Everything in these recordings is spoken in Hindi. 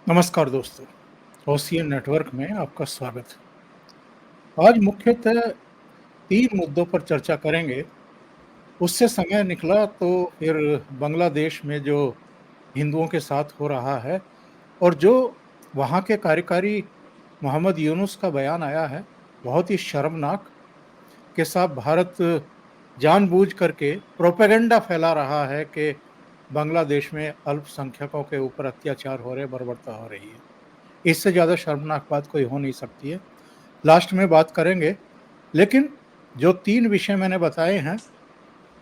नमस्कार दोस्तों, ओशियन नेटवर्क में आपका स्वागत है। आज मुख्यतः 3 मुद्दों पर चर्चा करेंगे। उससे समय निकला तो फिर बांग्लादेश में जो हिंदुओं के साथ हो रहा है और जो वहाँ के कार्यकारी मोहम्मद यूनुस का बयान आया है, बहुत ही शर्मनाक कि साहब भारत जानबूझ करके प्रोपेगेंडा फैला रहा है कि बांग्लादेश में अल्पसंख्यकों के ऊपर अत्याचार हो रहे, बर्बरता हो रही है। इससे ज़्यादा शर्मनाक बात कोई हो नहीं सकती है। लास्ट में बात करेंगे, लेकिन जो 3 विषय मैंने बताए हैं,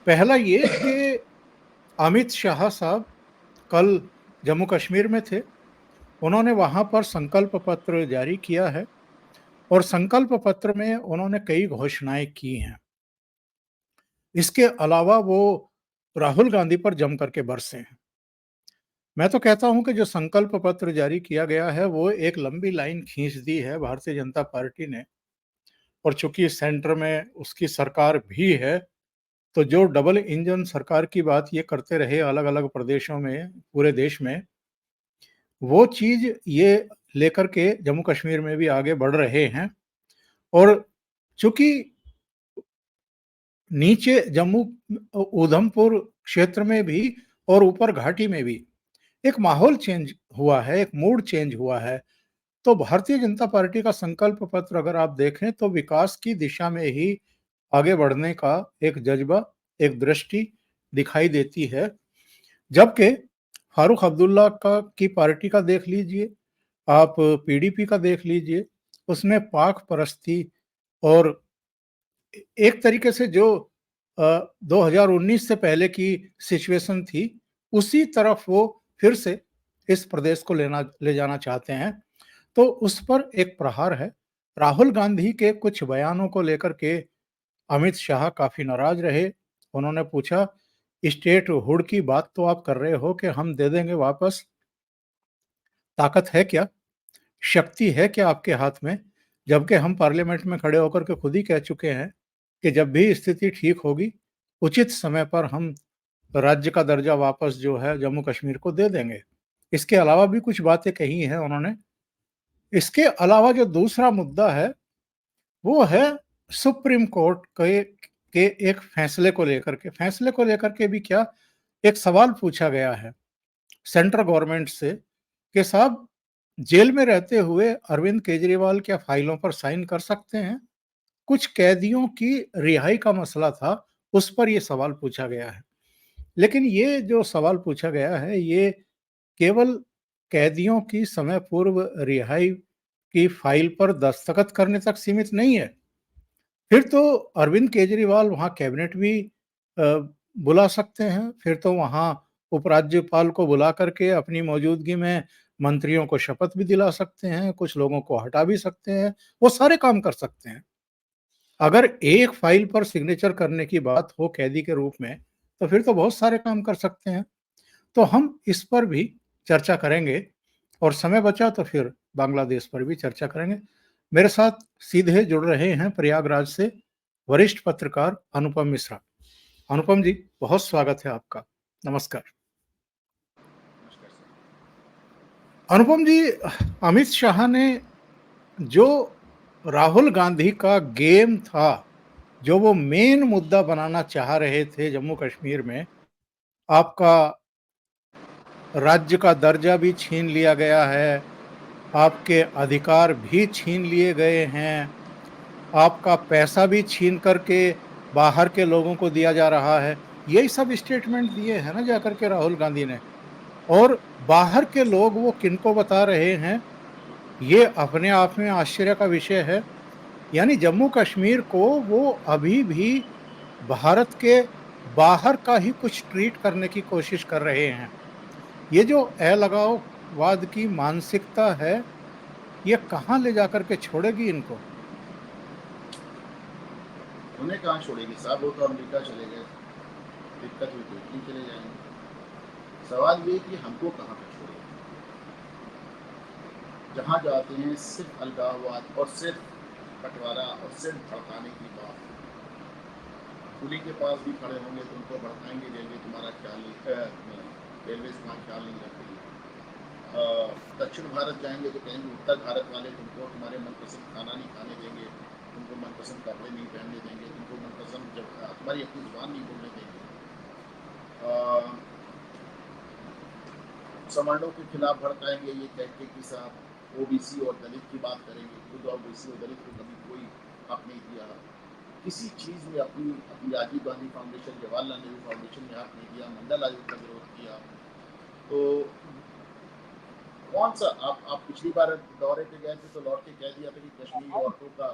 पहला ये कि अमित शाह साहब कल जम्मू कश्मीर में थे। उन्होंने वहाँ पर संकल्प पत्र जारी किया है और संकल्प पत्र में उन्होंने कई घोषणाएँ की हैं। इसके अलावा वो राहुल गांधी पर जम करके बरसे हैं। मैं तो कहता हूँ कि जो संकल्प पत्र जारी किया गया है, वो एक लंबी लाइन खींच दी है भारतीय जनता पार्टी ने और चूँकि सेंटर में उसकी सरकार भी है, तो जो डबल इंजन सरकार की बात ये करते रहे अलग-अलग प्रदेशों में, पूरे देश में, वो चीज़ ये लेकर के जम्मू कश्मीर में भी आगे बढ़ रहे हैं और चूँकि नीचे जम्मू उधमपुर क्षेत्र में भी और ऊपर घाटी में भी एक माहौल चेंज हुआ है, एक मूड चेंज हुआ है। तो भारतीय जनता पार्टी का संकल्प पत्र अगर आप देखें तो विकास की दिशा में ही आगे बढ़ने का एक जज्बा, एक दृष्टि दिखाई देती है। जबकि फारूक अब्दुल्ला का की पार्टी का देख लीजिए, आप पीडीपी का देख लीजिए, उसमें पाक परस्ती और एक तरीके से जो 2019 से पहले की सिचुएशन थी, उसी तरफ वो फिर से इस प्रदेश को ले जाना चाहते हैं। तो उस पर एक प्रहार है। राहुल गांधी के कुछ बयानों को लेकर के अमित शाह काफ़ी नाराज़ रहे। उन्होंने पूछा, स्टेटहुड की बात तो आप कर रहे हो कि हम दे देंगे वापस, ताकत है क्या? शक्ति है क्या आपके हाथ में? जबकि हम पार्लियामेंट में खड़े होकर के खुद ही कह चुके हैं कि जब भी स्थिति ठीक होगी, उचित समय पर हम राज्य का दर्जा वापस जो है जम्मू कश्मीर को दे देंगे। इसके अलावा भी कुछ बातें कही हैं उन्होंने। इसके अलावा जो दूसरा मुद्दा है, वो है सुप्रीम कोर्ट के एक फैसले को लेकर के भी क्या एक सवाल पूछा गया है सेंट्रल गवर्नमेंट से कि साहब जेल में रहते हुए अरविंद केजरीवाल क्या फाइलों पर साइन कर सकते हैं? कुछ कैदियों की रिहाई का मसला था, उस पर ये सवाल पूछा गया है। लेकिन ये जो सवाल पूछा गया है, ये केवल कैदियों की समय पूर्व रिहाई की फाइल पर दस्तखत करने तक सीमित नहीं है। फिर तो अरविंद केजरीवाल वहाँ कैबिनेट भी अ, बुला सकते हैं, फिर तो वहाँ उपराज्यपाल को बुला करके अपनी मौजूदगी में मंत्रियों को शपथ भी दिला सकते हैं, कुछ लोगों को हटा भी सकते हैं, वो सारे काम कर सकते हैं। अगर एक फाइल पर सिग्नेचर करने की बात हो कैदी के रूप में, तो फिर तो बहुत सारे काम कर सकते हैं। तो हम इस पर भी चर्चा करेंगे और समय बचा तो फिर बांग्लादेश पर भी चर्चा करेंगे। मेरे साथ सीधे जुड़ रहे हैं प्रयागराज से वरिष्ठ पत्रकार अनुपम मिश्रा। अनुपम जी, बहुत स्वागत है आपका। नमस्कार। अनुपम जी, अमित शाह ने जो राहुल गांधी का गेम था, जो वो मेन मुद्दा बनाना चाह रहे थे जम्मू कश्मीर में, आपका राज्य का दर्जा भी छीन लिया गया है, आपके अधिकार भी छीन लिए गए हैं, आपका पैसा भी छीन करके बाहर के लोगों को दिया जा रहा है। यही सब स्टेटमेंट दिए हैं ना जाकर के राहुल गांधी ने। और बाहर के लोग वो किनको बता रहे हैं, ये अपने आप में आश्चर्य का विषय है। यानी जम्मू कश्मीर को वो अभी भी भारत के बाहर का ही कुछ ट्रीट करने की कोशिश कर रहे हैं। ये जो अलगाववाद की मानसिकता है, ये कहाँ ले जाकर के छोड़ेगी इनको? उन्हें कहाँ छोड़ेगी साहब, वो तो अमेरिका चले गए। दिक्कत हुई तो इतनी चले जाएंगे। सवाल ये कि हमको कहाँ पर छोड़ेगी। जहाँ जाते हैं सिर्फ अलगाववाद और सिर्फ बंटवारा और सिर्फ भड़काने की बात। पुलिस के पास भी खड़े होंगे तो उनको भड़काएंगे, रेलवे तुम्हारा ख्याल नहीं, रेलवे तुम्हारा ख्याल नहीं रखेगी। दक्षिण भारत जाएंगे तो कहेंगे उत्तर भारत वाले तुमको तुम्हारे मनपसंद खाना नहीं खाने देंगे, तुमको मनपसंद कपड़े नहीं पहनने देंगे, तुमको मनपसंद जब तुम्हारी अपनी जुबान नहीं बोलने देंगे। सवर्णों के खिलाफ भड़काएंगे ये कह के कि साहब ओबीसी और दलित की बात करेंगे। खुद ओबीसी और दलित को कभी कोई हक नहीं दिया किसी चीज़ में, अपनी राजीव गांधी फाउंडेशन, जवाहरलाल नेहरू फाउंडेशन में हक नहीं दिया, मंडल आयोग का विरोध किया। तो कौन सा आप पिछली बार दौरे पे गए थे तो लौट के कह दिया था कि कश्मीरी औरतों का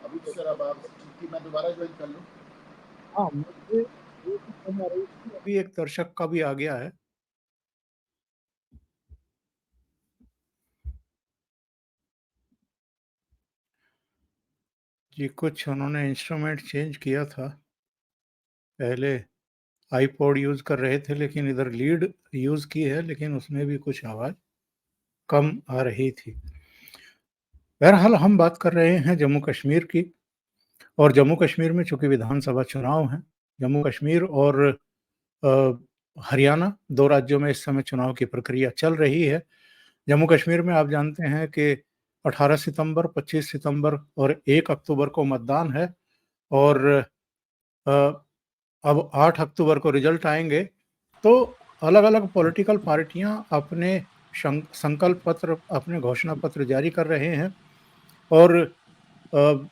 अभी तो सर अब आप ठीक थी, मैं दोबारा ज्वाइन कर लूँ। हाँ, मुझे ये भी समझ आ रही थी, अभी एक दर्शक का भी आ गया है। जी, कुछ उन्होंने इंस्ट्रूमेंट चेंज किया था। पहले आईपॉड यूज़ कर रहे थे, लेकिन इधर लीड यूज़ की है, लेकिन उसमें भी कुछ आवाज़ कम आ रही थी। बहरहाल हम बात कर रहे हैं जम्मू कश्मीर की, और जम्मू कश्मीर में चूँकि विधानसभा चुनाव हैं, जम्मू कश्मीर और हरियाणा 2 राज्यों में इस समय चुनाव की प्रक्रिया चल रही है। जम्मू कश्मीर में आप जानते हैं कि 18 सितंबर, 25 सितंबर और 1 अक्टूबर को मतदान है, और अ, अब 8 अक्टूबर को रिजल्ट आएँगे। तो अलग-अलग पॉलिटिकल पार्टियाँ अपने संकल्प पत्र, अपने घोषणा पत्र जारी कर रहे हैं, और अ,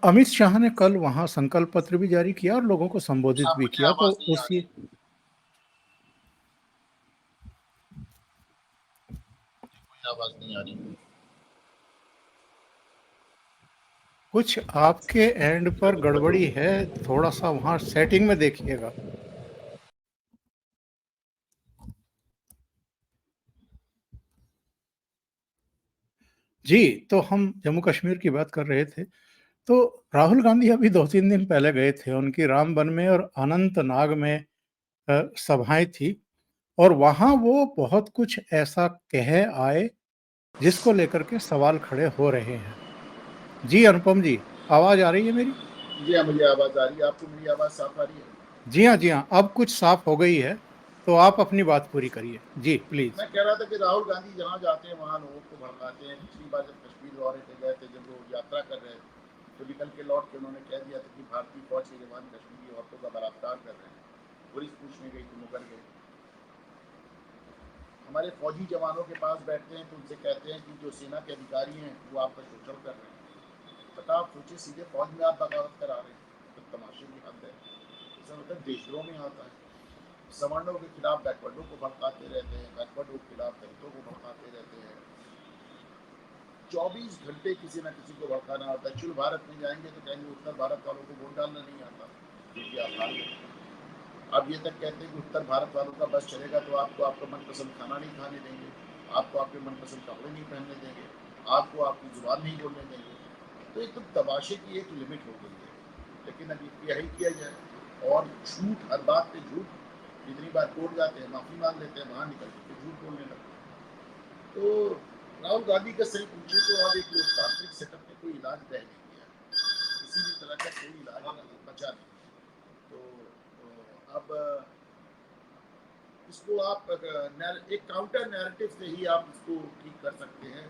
अमित शाह ने कल वहाँ संकल्प पत्र भी जारी किया और लोगों को संबोधित साहब भी मुझे किया। तो आवाज़ नहीं आ उसी रही, कोई आवाज़ नहीं आ रही। कुछ आपके एंड पर गड़बड़ी है, थोड़ा-सा वहाँ सेटिंग में देखिएगा। जी, तो हम जम्मू कश्मीर की बात कर रहे थे। तो राहुल गांधी अभी 2-3 दिन पहले गए थे, उनकी रामबन में और अनंतनाग में सभाएँ थी, और वहाँ वो बहुत कुछ ऐसा कह आए, जिसको लेकर के सवाल खड़े हो रहे हैं। जी, अनुपम जी, आवाज़ आ रही है मेरी? जी हाँ, मुझे आवाज़ आ रही है, आपको मेरी आवाज़ साफ आ रही है? जी हाँ, जी हाँ, अब कुछ साफ हो गई है, तो आप अपनी बात पूरी करिए। जी, प्लीज़। मैं कह रहा था कि राहुल गांधी जहाँ जाते हैं वहाँ लोगों को भड़काते हैं। पिछली बार जब कश्मीर दौरे पे गए थे, जब वो यात्रा कर रहे थे, तो निकल के लौट के उन्होंने कह दिया था कि भारतीय फौज के जवान कश्मीरी औरतों का बलात्कार कर रहे हैं। पुलिस पूछने गई तो मुकर गए। हमारे फौजी जवानों के पास बैठते हैं तो उनसे कहते हैं कि जो सेना के अधिकारी हैं वो आपका शोषण कर रहे हैं। बता, आप सोचिए, सीधे फौज में आप बगावत करा रहे हैं, तो तमाशे की हद है। इसका मतलब देशद्रोह में आता है। सवर्णों के खिलाफ बैकवर्डों को भड़काते रहते हैं, बैकवर्डों के खिलाफ दलितों को भड़काते रहते हैं। 24 घंटे किसी न किसी को भड़काना होता है। दक्षिण भारत में जाएंगे तो कहेंगे उत्तर भारत वालों को वोट डालना नहीं आता, क्योंकि आप हार गए। अब ये तक कहते हैं कि उत्तर भारत वालों का बस चलेगा तो आपको आपका मनपसंद खाना नहीं खाने देंगे, आपको आपके मनपसंद कपड़े नहीं पहनने देंगे, आपको आपकी जुबान नहीं बोलने देंगे। तो एक तो तमाशे की एक लिमिट हो गई है। लेकिन अब यही किया जाए, और झूठ, हर बात पे झूठ। जितनी बार कोर्ट जाते हैं माफ़ी मांग लेते हैं, वहाँ निकल के झूठ बोलने लगते हैं। तो राहुल गांधी का सही पूछे तो अब एक लोकतांत्रिक सेटअप में कोई इलाज रह नहीं गया, किसी भी तरह का कोई इलाज बचा नहीं। तो अब इसको आप एक काउंटर नैरेटिव से ही आप इसको ठीक कर सकते हैं।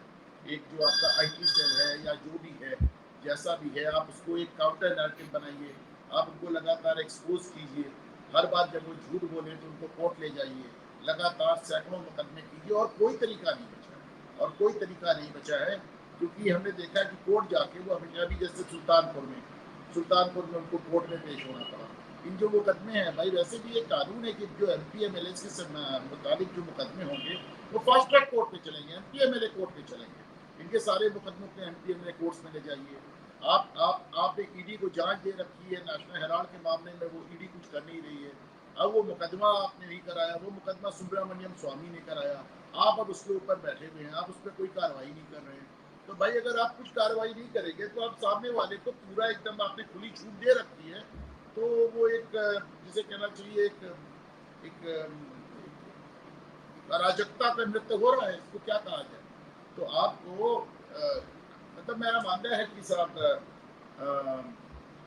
एक जो आपका आईटी सेल है या जो भी है, जैसा भी है, आप उसको एक काउंटर नैरेटिव बनाइए। आप उनको लगातार एक्सपोज कीजिए। हर बार जब वो झूठ बोले तो उनको कोर्ट ले जाइए। लगातार सैकड़ों मुकदमे कीजिए, और कोई तरीका नहीं बचा है, और कोई तरीका नहीं बचा है। क्योंकि हमने देखा कि कोर्ट जाके वो हमेशा भी, जैसे सुल्तानपुर में उनको कोर्ट में पेश होना पड़ा। इन जो मुकदमे हैं भाई, वैसे भी ये कानून है कि जो MP MLA के मुताबिक जो मुकदमे होंगे वो फास्ट ट्रैक कोर्ट पे चलेंगे, MP MLA कोर्ट पे चलेंगे। इनके सारे मुकदमों को MP MLA कोर्ट्स में ले जाइए। आप एक ED को जांच दे रखी है नेशनल हेराल्ड के मामले में, वो ED कुछ कर नहीं रही है। अब वो मुकदमा आपने नहीं कराया, वो मुकदमा सुब्रमण्यम स्वामी ने कराया, आप अब उसके ऊपर बैठे हुए हैं, आप उस पर कोई कार्रवाई नहीं कर रहे हैं। तो भाई अगर आप कुछ कार्रवाई नहीं करेंगे तो आप सामने वाले को पूरा एकदम आपने खुली छूट दे रखी है। तो वो एक, जिसे कहना चाहिए, एक अराजकता का नृत्य हो रहा है, इसको क्या कहा जाए। तो आपको मतलब मेरा मानना है कि साहब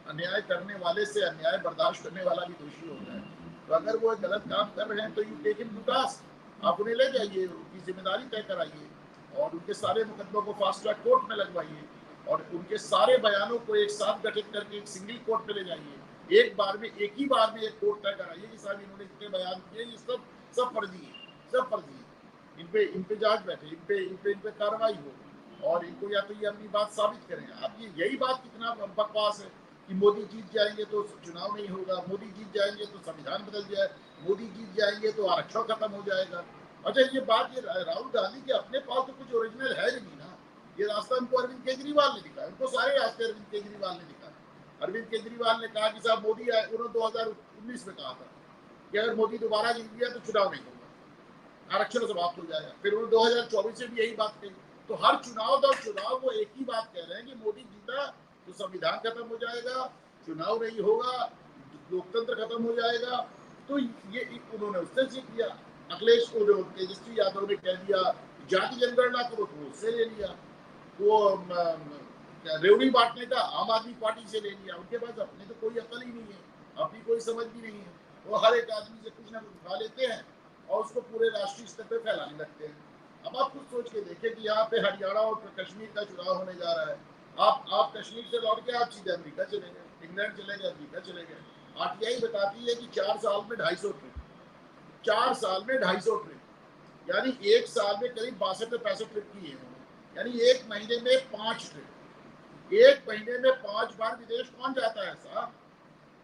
अन्याय करने वाले से अन्याय बर्दाश्त करने वाला भी दोषी होता है। तो अगर वो गलत काम कर रहे हैं तो you take him to task, आप उन्हें ले जाइए, उनकी जिम्मेदारी तय कराइए और उनके सारे मुकदमों को फास्ट ट्रैक कोर्ट में लगवाइए और उनके सारे बयानों को एक साथ गठित करके एक सिंगल कोर्ट में ले जाइए। एक बार में, एक ही बार में एक कोर्ट तय कराइए कि साहब इन्होंने जितने बयान किए ये सब फर्जी है, सब फर्जी है, इन पे जांच बैठे, इन पे कार्रवाई हो और इनको या तो ये अपनी बात साबित करें। अब ये यही बात कितना बकवास है कि मोदी जीत जाएंगे तो चुनाव नहीं होगा, मोदी जीत जाएंगे तो संविधान बदल जाए, मोदी जीत जाएंगे तो आरक्षण खत्म हो जाएगा। अच्छा ये बात, ये राहुल गांधी के अपने पास तो कुछ ओरिजिनल है नहीं ना, ये रास्ता उनको अरविंद केजरीवाल ने दिखाया, उनको सारे रास्ते अरविंद केजरीवाल ने दिखाया। अरविंद केजरीवाल ने कहा कि साहब मोदी आए, उन्होंने 2019 में कहा था कि अगर मोदी दोबारा जीत गया तो चुनाव नहीं होगा, आरक्षण समाप्त हो जाएगा। फिर उन्होंने 2024 से भी यही बात कही। तो हर चुनाव दर चुनाव वो एक ही बात कह रहे हैं कि मोदी जीता तो संविधान खत्म हो जाएगा, चुनाव नहीं होगा, लोकतंत्र खत्म हो जाएगा। तो ये उन्होंने उससे सीख लिया। अखिलेश तेजस्वी यादव ने कह दिया जाति जनगणना करो तो उससे ले लिया, वो रेवड़ी बांटने का आम आदमी पार्टी से ले लिया। उनके पास अपने तो कोई अकल ही नहीं है, अपनी कोई समझ भी नहीं है, वो हर एक आदमी से कुछ ना कुछ उठा लेते हैं और उसको पूरे राष्ट्रीय स्तर पर फैलाने लगते हैं। अब आप कुछ सोच के देखें कि यहाँ पे हरियाणा और कश्मीर का चुनाव होने जा रहा है, आप कश्मीर से लौट के आप सीधे अमेरिका चले गए, इंग्लैंड चले गए, अमेरिका चले गए। आरटीआई बताती है कि 4 साल में 250 ट्रिप, 4 साल में 250 ट्रिप, यानी एक साल में करीब 62-65 ट्रिप किए हैं, यानी एक महीने में 5 ट्रिप। एक महीने में 5 बार विदेश कौन जाता है साहब?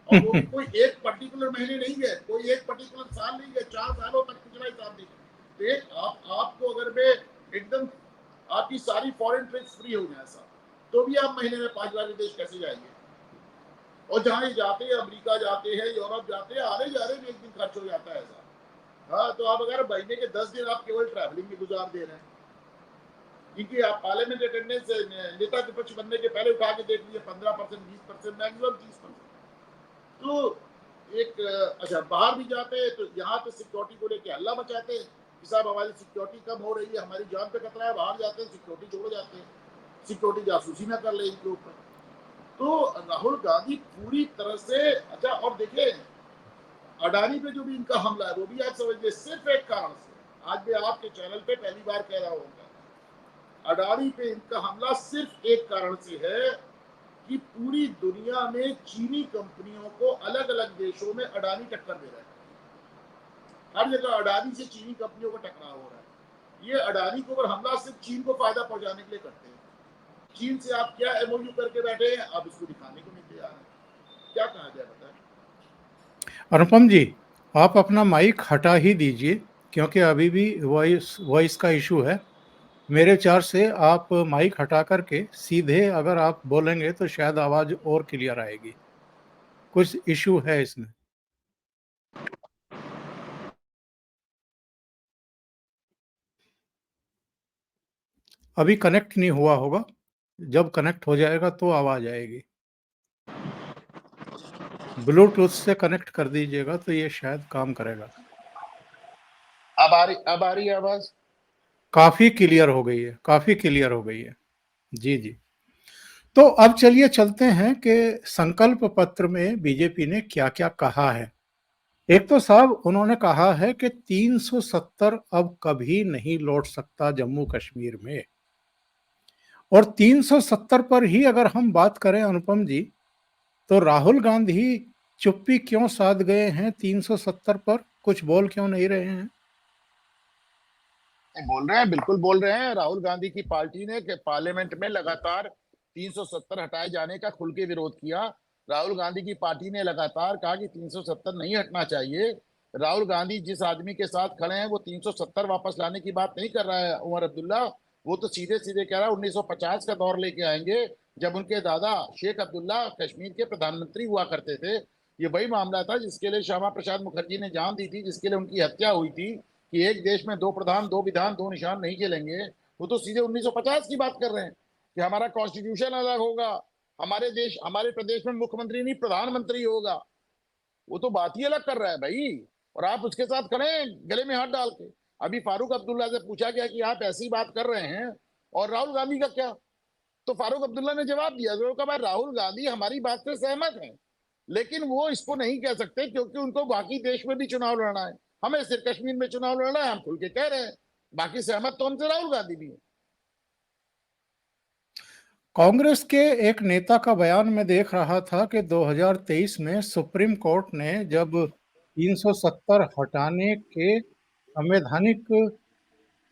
और वो भी कोई एक पर्टिकुलर महीने नहीं गए, कोई एक पर्टिकुलर साल नहीं गए, 4 सालों तक पिछला हिसाब देखिए। तो आपको अगर मैं एकदम आपकी सारी फॉरेन ट्रिप्स फ्री हो जाए साहब, तो भी आप महीने में 5 बार विदेश कैसे जाएंगे? और जहाँ जाते हैं, अमेरिका जाते हैं, यूरोप जाते हैं, आने जाने में एक दिन खर्च हो जाता है साहब। हाँ, तो आप अगर महीने के 10 दिन आप केवल ट्रैवलिंग में गुजार दे रहे हैं, क्योंकि आप पार्लियामेंट अटेंडेंस नेता विपक्ष बनने के पहले उठा के देख लीजिए 15%, 20%, मैक्सिमम 30%। तो एक अच्छा बाहर भी जाते हैं तो यहाँ पे सिक्योरिटी को लेके हल्ला मचाते हैं कि साहब हमारी सिक्योरिटी कम हो रही है, हमारी जान पे खतरा है। बाहर जाते हैं सिक्योरिटी छोड़ जाते हैं, सिक्योरिटी जासूसी ना कर ले इनके ऊपर। तो राहुल गांधी पूरी तरह से, अच्छा और देखिए अडानी पे जो भी इनका हमला है वो भी आप समझिए सिर्फ एक कारण से, आज मैं आपके चैनल पे पहली बार कह रहा हूँ, अडानी पे इनका हमला सिर्फ एक कारण से है कि पूरी दुनिया में चीनी कंपनियों को अलग अलग देशों में अडानी टक्कर दे रहा है। हर जगह अडानी से चीनी कंपनियों का टकराव हो रहा है। ये अडानी को ऊपर हमला सिर्फ चीन को फायदा पहुंचाने के लिए करते हैं। चीन से आप क्या एमओयू करके बैठे हैं, आप इसको दिखाने को नहीं तैयार है। क्या कहा जाए बताएं? अनुपम जी, आप अपना माइक हटा ही दीजिए क्योंकि अभी भी वॉइस वॉइस का इशू है। मेरे विचार से आप माइक हटा करके सीधे अगर आप बोलेंगे तो शायद आवाज और क्लियर आएगी। कुछ इशू है इसमें। अभी कनेक्ट नहीं हुआ होगा, जब कनेक्ट हो जाएगा तो आवाज आएगी। ब्लूटूथ से कनेक्ट कर दीजिएगा तो ये शायद काम करेगा। अब आ रही है आवाज? काफी क्लियर हो गई है, काफी क्लियर हो गई है। जी जी। तो अब चलिए चलते हैं कि संकल्प पत्र में बीजेपी ने क्या क्या कहा है। एक तो साहब उन्होंने कहा है कि 370 अब कभी नहीं लौट सकता जम्मू कश्मीर में। और 370 पर ही अगर हम बात करें अनुपम जी, तो राहुल गांधी चुप्पी क्यों साध गए हैं 370 पर, कुछ बोल क्यों नहीं रहे हैं? बोल रहे हैं, बिल्कुल बोल रहे हैं। राहुल गांधी की पार्टी ने पार्लियामेंट में लगातार 370 हटाए जाने का खुल के विरोध किया। राहुल गांधी की पार्टी ने लगातार कहा कि 370 नहीं हटना चाहिए। राहुल गांधी जिस आदमी के साथ खड़े हैं वो 370 वापस लाने की बात नहीं कर रहा है उमर अब्दुल्ला, वो तो सीधे सीधे कह रहा है 1950 का दौर लेके आएंगे जब उनके दादा शेख अब्दुल्ला कश्मीर के प्रधानमंत्री हुआ करते थे। ये वही मामला था जिसके लिए श्यामा प्रसाद मुखर्जी ने जान दी थी, जिसके लिए उनकी हत्या हुई थी कि एक देश में 2 प्रधान 2 विधान 2 निशान नहीं खेलेंगे। वो तो सीधे 1950 की बात कर रहे हैं कि हमारा कॉन्स्टिट्यूशन अलग होगा, हमारे देश हमारे प्रदेश में मुख्यमंत्री नहीं प्रधानमंत्री होगा। वो तो बात ही अलग कर रहा है भाई, और आप उसके साथ खड़े हैं गले में हाथ डाल के। अभी फारूक अब्दुल्ला से पूछा गया कि आप ऐसी बात कर रहे हैं और राहुल गांधी का क्या, तो फारूक अब्दुल्ला ने जवाब दिया, तो कहा भाई राहुल गांधी हमारी बात से सहमत हैं, लेकिन वो इसको नहीं कह सकते क्योंकि उनको बाकी देश में भी चुनाव लड़ना है, हमें सिर्फ कश्मीर में चुनाव लड़ना है, हम खुल के कह रहे हैं, बाकी सहमत तो हमसे राहुल गांधी भी है। कांग्रेस के एक नेता का बयान मैं देख रहा था कि 2023 में सुप्रीम कोर्ट ने जब 370 हटाने के संवैधानिक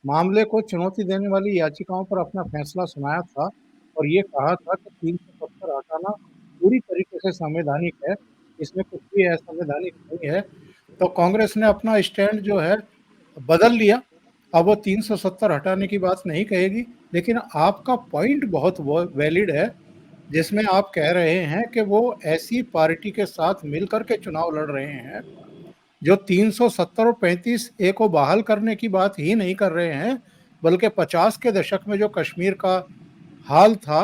मामले को चुनौती देने वाली याचिकाओं पर अपना फैसला सुनाया था और ये कहा था कि 370 हटाना पूरी तरीके से संवैधानिक है, इसमें कुछ भी असंवैधानिक नहीं है। तो कांग्रेस ने अपना स्टैंड जो है बदल लिया। अब वो 370 हटाने की बात नहीं कहेगी, लेकिन आपका पॉइंट बहुत वैलिड है, जिसमें आप कह रहे हैं कि वो ऐसी पार्टी के साथ मिलकर के चुनाव लड़ रहे हैं जो 370 और 35 ए को बहाल करने की बात ही नहीं कर रहे हैं, बल्कि 50 के दशक में जो कश्मीर का हाल था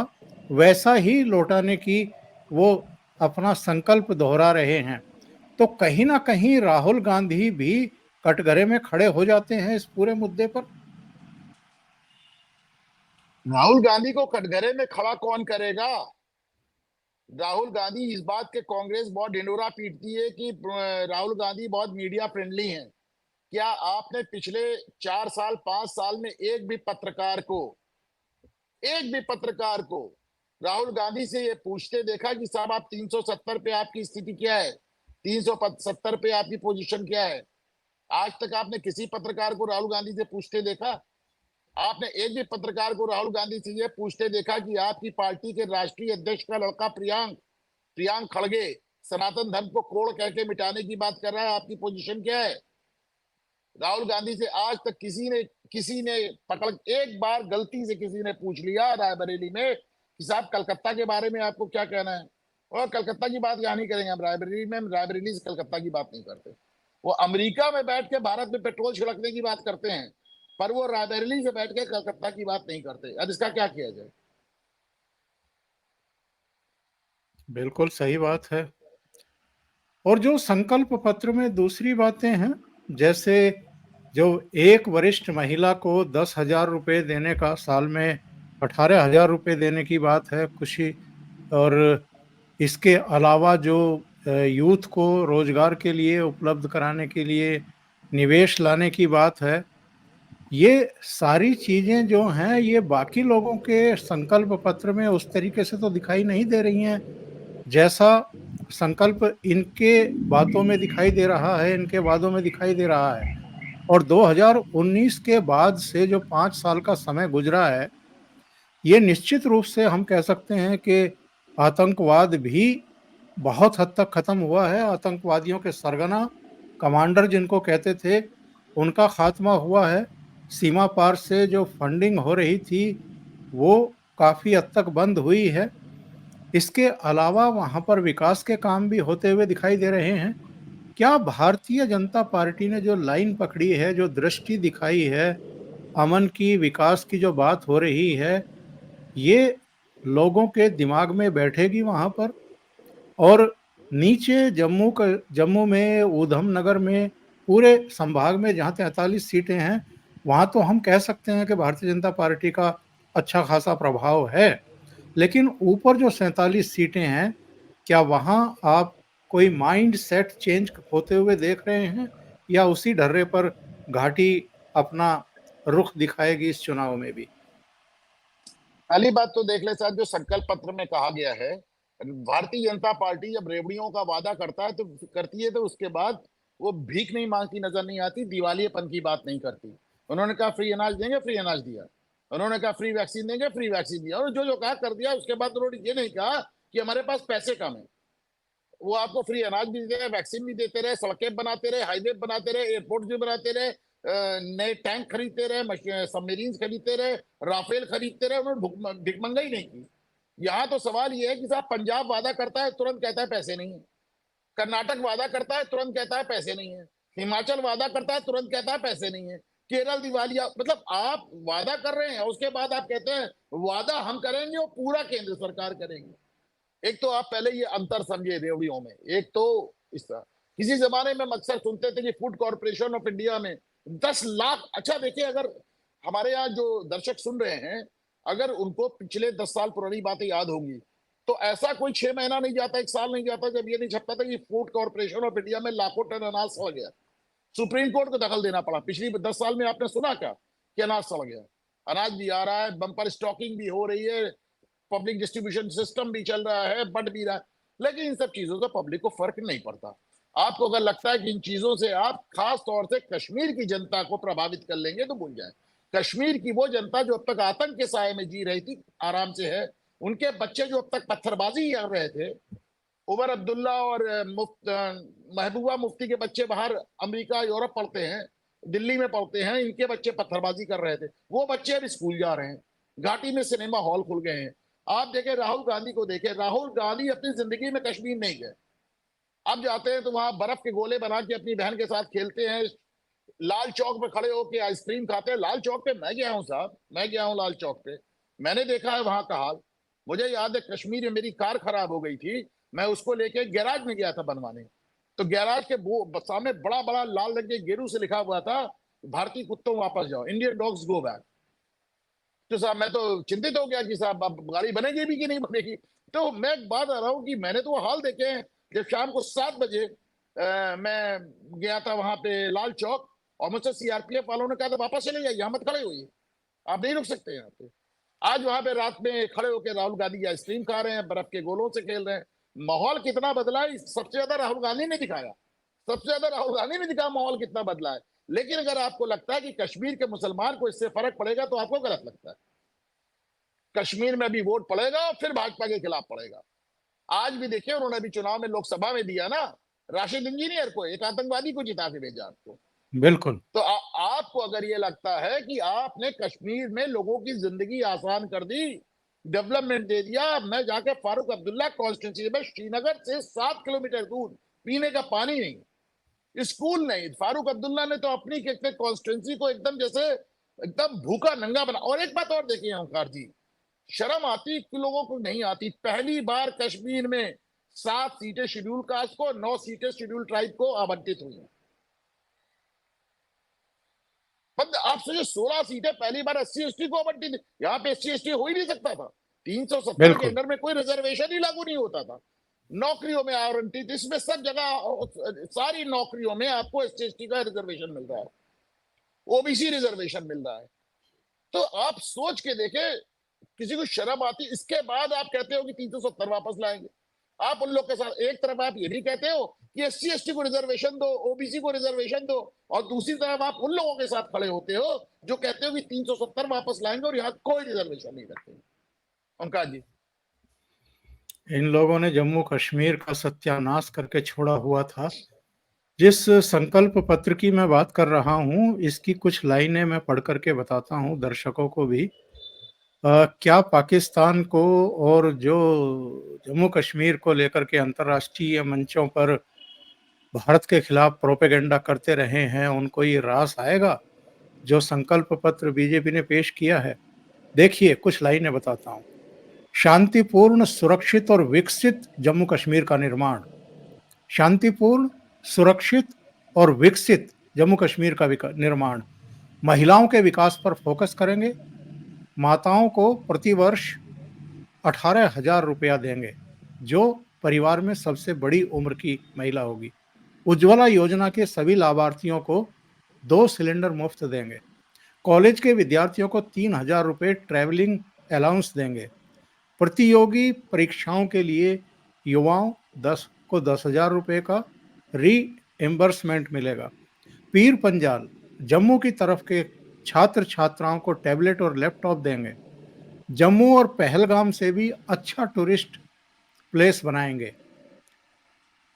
वैसा ही लौटाने की वो अपना संकल्प दोहरा रहे हैं। तो कहीं ना कहीं राहुल गांधी भी कटघरे में खड़े हो जाते हैं इस पूरे मुद्दे पर। राहुल गांधी को कटघरे में खड़ा कौन करेगा? राहुल गांधी इस बात के कांग्रेस बहुत ढिंडोरा पीटती है कि राहुल गांधी बहुत मीडिया फ्रेंडली हैं। क्या आपने पिछले 4 साल 5 साल में एक भी पत्रकार को राहुल गांधी से ये पूछते देखा कि साहब आप 370 पे आपकी स्थिति क्या है, 370 पे आपकी पोजीशन क्या है? आज तक आपने किसी पत्रकार को राहुल गांधी से पूछते देखा? आपने एक भी पत्रकार को राहुल गांधी से ये पूछते देखा कि आपकी पार्टी के राष्ट्रीय अध्यक्ष का लड़का प्रियांक प्रियांक खड़गे सनातन धर्म को कोड़ कह के मिटाने की बात कर रहा है, आपकी पोजीशन क्या है? राहुल गांधी से आज तक किसी ने पकड़, एक बार गलती से किसी ने पूछ लिया रायबरेली में कि साहब कलकत्ता के बारे में आपको क्या कहना है, और कलकत्ता की बात यहाँ नहीं करेंगे हम रायबरेली में, हम रायबरेली से कलकत्ता की बात नहीं करते। वो अमेरिका में बैठ के भारत में पेट्रोल छिड़कने की बात करते हैं, पर वो रायबरेली से बैठ के कलकत्ता की बात नहीं करते। अब इसका क्या किया जाए? बिल्कुल सही बात है। और जो संकल्प पत्र में दूसरी बातें हैं, जैसे जो एक वरिष्ठ महिला को 10,000 रुपये देने का, साल में 18,000 रुपये देने की बात है खुशी, और इसके अलावा जो यूथ को रोजगार के लिए उपलब्ध कराने के लिए निवेश लाने की बात है, ये सारी चीजें जो हैं ये बाकी लोगों के संकल्प पत्र में उस तरीके से तो दिखाई नहीं दे रही हैं जैसा संकल्प इनके बातों में दिखाई दे रहा है, इनके वादों में दिखाई दे रहा है। और 2019 के बाद से जो 5 साल का समय गुजरा है, ये निश्चित रूप से हम कह सकते हैं कि आतंकवाद भी बहुत हद तक खत्म हुआ है। आतंकवादियों के सरगना कमांडर जिनको कहते थे, उनका खात्मा हुआ है। सीमा पार से जो फंडिंग हो रही थी वो काफी हद तक बंद हुई है। इसके अलावा वहां पर विकास के काम भी होते हुए दिखाई दे रहे हैं। क्या भारतीय जनता पार्टी ने जो लाइन पकड़ी है, जो दृष्टि दिखाई है, अमन की, विकास की जो बात हो रही है, ये लोगों के दिमाग में बैठेगी वहां पर? और नीचे जम्मू में, ऊधम नगर में, पूरे संभाग में जहां 43 सीटें हैं, वहां तो हम कह सकते हैं कि भारतीय जनता पार्टी का अच्छा खासा प्रभाव है। लेकिन ऊपर जो 47 सीटें हैं, क्या वहां आप कोई माइंड सेट चेंज होते हुए देख रहे हैं, या उसी ढर्रे पर घाटी अपना रुख दिखाएगी इस चुनाव में भी? पहली बात तो देख ले साहब, जो संकल्प पत्र में कहा गया है, भारतीय जनता पार्टी जब रेवड़ियों का वादा करती है तो उसके बाद वो भीख नहीं मांगती नजर नहीं आती, दिवालियेपन की बात नहीं करती। उन्होंने कहा फ्री अनाज देंगे, फ्री अनाज दिया। उन्होंने कहा फ्री वैक्सीन देंगे, फ्री वैक्सीन दिया। और जो जो कहा कर दिया। उसके बाद उन्होंने ये नहीं कहा कि हमारे पास पैसे कम है। वो आपको फ्री अनाज भी दे रहे, वैक्सीन भी देते रहे, सड़कें बनाते रहे, हाईवे बनाते रहे, एयरपोर्ट भी बनाते रहे, नए टैंक खरीदते रहे, सबमरीन खरीदते रहे, राफेल खरीदते रहे। उन्होंने भिकमंगाई नहीं की। यहाँ तो सवाल ये है कि साहब पंजाब वादा करता है, तुरंत कहता है पैसे नहीं है। कर्नाटक वादा करता है, तुरंत कहता है पैसे नहीं है। हिमाचल वादा करता है, तुरंत कहता है पैसे नहीं है। केरल दिवालिया, मतलब आप वादा कर रहे हैं, उसके बाद आप कहते हैं वादा हम करेंगे और पूरा केंद्र सरकार करेगी। एक तो आप पहले ये अंतर समझिए रेवड़ियों में। एक तो इस तरह किसी जमाने में हम अक्सर सुनते थे कि फूड कॉर्पोरेशन ऑफ इंडिया में 10 लाख, अच्छा देखिए, अगर हमारे यहाँ जो दर्शक सुन रहे हैं, अगर उनको पिछले 10 साल पुरानी बातें याद होंगी, तो ऐसा कोई 6 महीना नहीं जाता, 1 साल नहीं जाता जब ये नहीं छपता था कि फूड कॉर्पोरेशन ऑफ इंडिया में लाखों टन अनाज सड़ गया। सुप्रीम कोर्ट को दखल देना पड़ा। पिछली 10 साल में आपने सुना क्या कि अनाज सड़ गया? अनाज भी आ रहा है, बम्पर स्टॉकिंग भी हो रही है, पब्लिक डिस्ट्रीब्यूशन सिस्टम भी चल रहा है, बट भी रहा है, लेकिन इन सब चीजों से पब्लिक को फर्क नहीं पड़ता। आपको अगर लगता है कि इन चीजों से आप खास तौर से कश्मीर की जनता को प्रभावित कर लेंगे तो भूल जाए। कश्मीर की वो जनता जो अब तक आतंक के साए में जी रही थी, आराम से है। उनके बच्चे जो अब तक पत्थरबाजी कर रहे थे, उमर अब्दुल्ला और महबूबा मुफ्ती के बच्चे बाहर अमेरिका यूरोप पढ़ते हैं, दिल्ली में पढ़ते हैं, इनके बच्चे पत्थरबाजी कर रहे थे, वो बच्चे अब स्कूल जा रहे हैं। घाटी में सिनेमा हॉल खुल गए हैं। आप देखें राहुल गांधी को, देखें राहुल गांधी अपनी जिंदगी में कश्मीर नहीं गए। अब जाते हैं तो वहां बर्फ के गोले बना के अपनी बहन के साथ खेलते हैं, लाल चौक पे खड़े होकर आइसक्रीम खाते हैं। लाल चौक पे मैं गया हूं साहब, मैं गया हूं लाल चौक पे, मैंने देखा है वहां का हाल। मुझे याद है कश्मीर में मेरी कार खराब हो गई थी, मैं उसको लेके गैराज में गया था बनवाने, तो गैराज के सामने बड़ा बड़ा लाल रंग के गेरू से लिखा हुआ था, भारतीय कुत्तों वापस जाओ, इंडियन डॉग्स गो बैक। तो साहब मैं तो चिंतित हो गया कि साहब अब गाड़ी बनेगी भी कि नहीं बनेगी। तो मैं एक बात आ रहा हूँ कि मैंने तो वो हाल देखे हैं। जब शाम को 7 बजे मैं गया था वहां पे लाल चौक, और मुझसे सीआरपीएफ वालों ने कहा था वापस चले जाइए, यहाँ मत खड़े होइए, आप नहीं रुक सकते यहाँ पे। आज वहां पे रात में खड़े होकर राहुल गांधी आइसक्रीम खा रहे हैं, बर्फ के गोलों से खेल रहे हैं। माहौल कितना बदला है सबसे ज्यादा राहुल गांधी ने दिखाया, सबसे ज्यादा राहुल गांधी ने दिखाया माहौल कितना बदला है। लेकिन अगर आपको लगता है कि कश्मीर के मुसलमान को इससे फर्क पड़ेगा तो आपको गलत लगता है। कश्मीर में भी वोट पड़ेगा और फिर भाजपा के खिलाफ पड़ेगा। आज भी देखिए उन्होंने अभी चुनाव में लोकसभा में दिया ना, राशिद इंजीनियर को, एक आतंकवादी को जिता के भेजा आपको। बिल्कुल। तो आपको अगर ये लगता है कि आपने कश्मीर में लोगों की जिंदगी आसान कर दी, डेवलपमेंट दे दिया, मैं जाके फारूक अब्दुल्ला कॉन्स्टिट्यूंसी में, श्रीनगर से 7 किलोमीटर दूर, पीने का पानी नहीं, स्कूल नहीं, फारूक अब्दुल्ला ने तो अपनी कॉन्स्टिट्यूंसी को एकदम जैसे एकदम भूखा नंगा बना। और एक बात और देखिए ओंकार जी, शर्म आती कि लोगों को नहीं आती, पहली बार कश्मीर में 7 सीटें शेड्यूल कास्ट को, 9 सीटें शेड्यूल ट्राइब को आवंटित हुई। आप सोचिए 16 सीटें पहली बार SC ST को आवंटित, यहाँ पे SC ST हो ही नहीं सकता था। 370 के अंदर में कोई रिजर्वेशन ही लागू नहीं होता था। नौकरियों में आवंटित, इसमें सब जगह सारी नौकरियों में आपको SC ST का रिजर्वेशन मिल रहा है, OBC रिजर्वेशन मिल रहा है। तो आप सोच के देखें, किसी को शर्म आती? इसके बाद आप कहते हो कि 370 वापस लाएंगे। आप उन लोग के साथ एक तरफ आप ये भी कहते हो कि SC ST को रिजर्वेशन दो, OBC को रिजर्वेशन दो, और दूसरी तरफ आप उन लोगों के साथ खड़े होते हो जो कहते हो कि 370 वापस लाएंगे और यहाँ कोई रिजर्वेशन नहीं रखेंगे। ओंकार जी, इन लोगों ने जम्मू कश्मीर का सत्यानाश करके छोड़ा हुआ था। जिस संकल्प पत्र की मैं बात कर रहा हूँ, इसकी कुछ लाइनें मैं पढ़ करके बताता हूँ दर्शकों को भी। क्या पाकिस्तान को और जो जम्मू कश्मीर को लेकर के अंतर्राष्ट्रीय मंचों पर भारत के खिलाफ प्रोपेगेंडा करते रहे हैं, उनको ये रास आएगा जो संकल्प पत्र बीजेपी ने पेश किया है? देखिए कुछ लाइनें बताता हूँ। शांतिपूर्ण, सुरक्षित और विकसित जम्मू कश्मीर का निर्माण। शांतिपूर्ण, सुरक्षित और विकसित जम्मू कश्मीर का निर्माण। महिलाओं के विकास पर फोकस करेंगे। माताओं को प्रतिवर्ष 18,000 रुपया देंगे, जो परिवार में सबसे बड़ी उम्र की महिला होगी। उज्ज्वला योजना के सभी लाभार्थियों को 2 सिलेंडर मुफ्त देंगे। कॉलेज के विद्यार्थियों को 3,000 रुपये ट्रैवलिंग अलाउंस देंगे। प्रतियोगी परीक्षाओं के लिए युवाओं 10,000 रुपये का रीइंबर्समेंट मिलेगा। पीर पंजाल, जम्मू की तरफ के छात्र छात्राओं को टैबलेट और लैपटॉप देंगे। जम्मू और पहलगाम से भी अच्छा टूरिस्ट प्लेस बनाएंगे।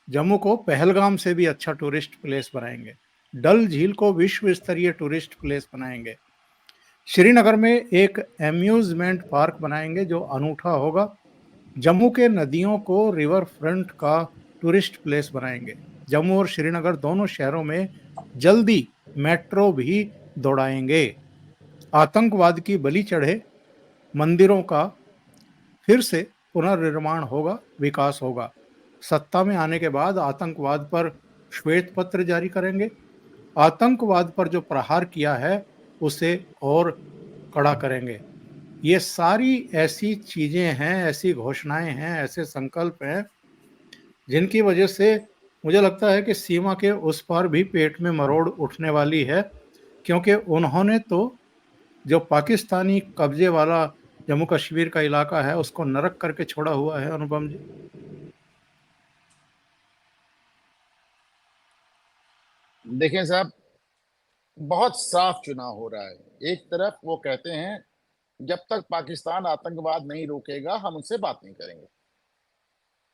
जम्मू को पहलगाम से भी अच्छा टूरिस्ट प्लेस बनाएंगे। डल झील को विश्व स्तरीय टूरिस्ट प्लेस बनाएंगे। श्रीनगर में एक एम्यूजमेंट पार्क बनाएंगे जो अनूठा होगा। जम्मू के नदियों को रिवर फ्रंट का टूरिस्ट प्लेस बनाएंगे। जम्मू और श्रीनगर दोनों शहरों में जल्दी मेट्रो भी दौड़ाएंगे। आतंकवाद की बलि चढ़े मंदिरों का फिर से पुनर्निर्माण होगा, विकास होगा। सत्ता में आने के बाद आतंकवाद पर श्वेत पत्र जारी करेंगे। आतंकवाद पर जो प्रहार किया है उसे और कड़ा करेंगे। ये सारी ऐसी चीजें हैं, ऐसी घोषणाएं हैं, ऐसे संकल्प हैं जिनकी वजह से मुझे लगता है कि सीमा के उस पार भी पेट में मरोड़ उठने वाली है, क्योंकि उन्होंने तो जो पाकिस्तानी कब्जे वाला जम्मू कश्मीर का इलाका है उसको नरक करके छोड़ा हुआ है। अनुपम जी, देखें साहब, बहुत साफ चुनाव हो रहा है। एक तरफ वो कहते हैं जब तक पाकिस्तान आतंकवाद नहीं रोकेगा हम उनसे बात नहीं करेंगे।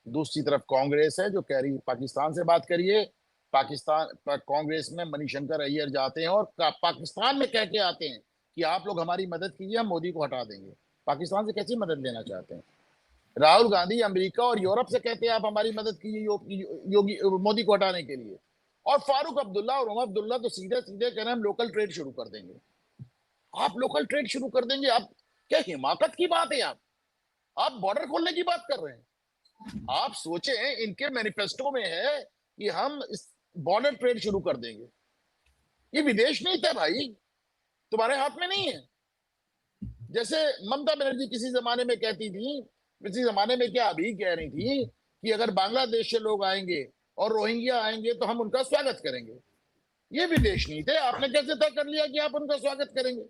दूसरी तरफ कांग्रेस है जो कह रही है पाकिस्तान से बात करिए। कांग्रेस में मणिशंकर अय्यर जाते हैं और पाकिस्तान में कह के आते हैं कि आप लोग हमारी मदद कीजिए, हम मोदी को हटा देंगे। पाकिस्तान से कैसी मदद लेना चाहते हैं? राहुल गांधी अमेरिका और यूरोप से कहते हैं आप हमारी मदद कीजिए योगी मोदी को हटाने के लिए। और फारूक अब्दुल्ला और उमर अब्दुल्ला तो सीधे सीधे कह रहे हैं हम लोकल ट्रेड शुरू कर देंगे। आप लोकल ट्रेड शुरू कर देंगे? आप क्या हिमाकत की बात है? आप बॉर्डर खोलने की बात कर रहे हैं? आप सोचें, इनके मैनिफेस्टो में है कि हम इस बॉर्डर ट्रेड शुरू कर देंगे। ये विदेश नीति है भाई, तुम्हारे हाथ में नहीं है। जैसे ममता बनर्जी किसी जमाने में कहती थी, किसी जमाने में क्या अभी कह रही थी कि अगर बांग्लादेश से लोग आएंगे और रोहिंग्या आएंगे तो हम उनका स्वागत करेंगे। ये विदेश नीति है। आपने कैसे तय कर लिया कि आप उनका स्वागत करेंगे?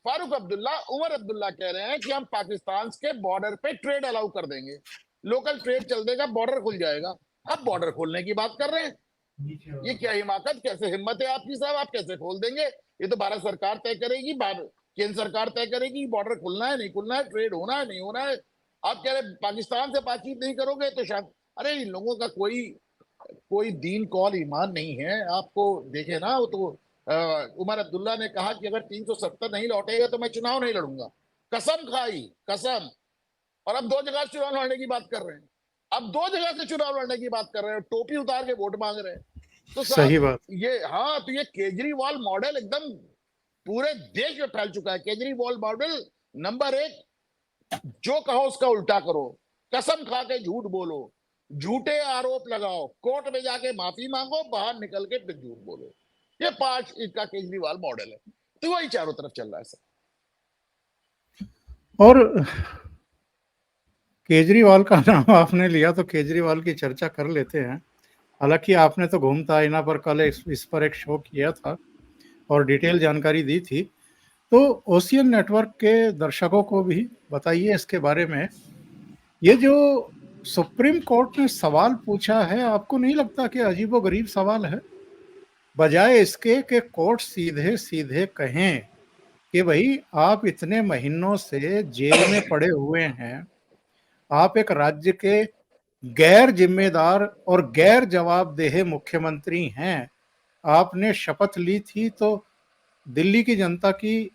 फारूक अब्दुल्ला, उमर अब्दुल्ला कह रहे हैं कि हम पाकिस्तान के बॉर्डर पे ट्रेड अलाउ कर देंगे, लोकल ट्रेड चल देगा, बॉर्डर खुल जाएगा। अब बॉर्डर खोलने की बात कर रहे हैं। ये क्या हिमाकत, कैसे हिम्मत है आपकी साहब? आप कैसे खोल देंगे? ये तो भारत सरकार तय करेगी, केंद्र सरकार तय करेगी बॉर्डर खुलना है नहीं खुलना है, ट्रेड होना है नहीं होना है। आप कह रहे पाकिस्तान से बातचीत नहीं करोगे तो शायद, अरे इन लोगों का कोई कोई दीन कौल ईमान नहीं है। आपको देखे ना, वो तो उमर अब्दुल्ला ने कहा कि अगर 370 नहीं लौटेगा तो मैं चुनाव नहीं लड़ूंगा। कसम खाई, कसम। और अब दो जगह से चुनाव लड़ने की बात कर रहे हैं। अब दो जगह से चुनाव लड़ने की बात कर रहे हैं, टोपी उतार के वोट मांग रहे हैं। तो सही साहब बात। ये, हाँ, तो ये केजरीवाल मॉडल एकदम पूरे देश में फैल चुका है। केजरीवाल मॉडल नंबर एक, जो कहो उसका उल्टा करो, कसम खा के झूठ बोलो, झूठे आरोप लगाओ, कोर्ट में जाके माफी मांगो, बाहर निकल के फिर झूठ बोलो। ये पांच इनका केजरीवाल मॉडल है। तो वही चारों तरफ चल रहा है सर। और केजरीवाल का नाम आपने लिया तो केजरीवाल की चर्चा कर लेते हैं। हालांकि आपने तो घूमता आईना पर कल इस पर एक शो किया था और डिटेल जानकारी दी थी, तो ओशियन नेटवर्क के दर्शकों को भी बताइए इसके बारे में। ये जो सुप्रीम कोर्ट ने सवाल पूछा है, आपको नहीं लगता कि अजीबोगरीब सवाल है? बजाय इसके कि कोर्ट सीधे सीधे कहें कि भाई आप इतने महीनों से जेल में पड़े हुए हैं, आप एक राज्य के गैर जिम्मेदार और गैर जवाबदेह मुख्यमंत्री हैं, आपने शपथ ली थी तो दिल्ली की जनता की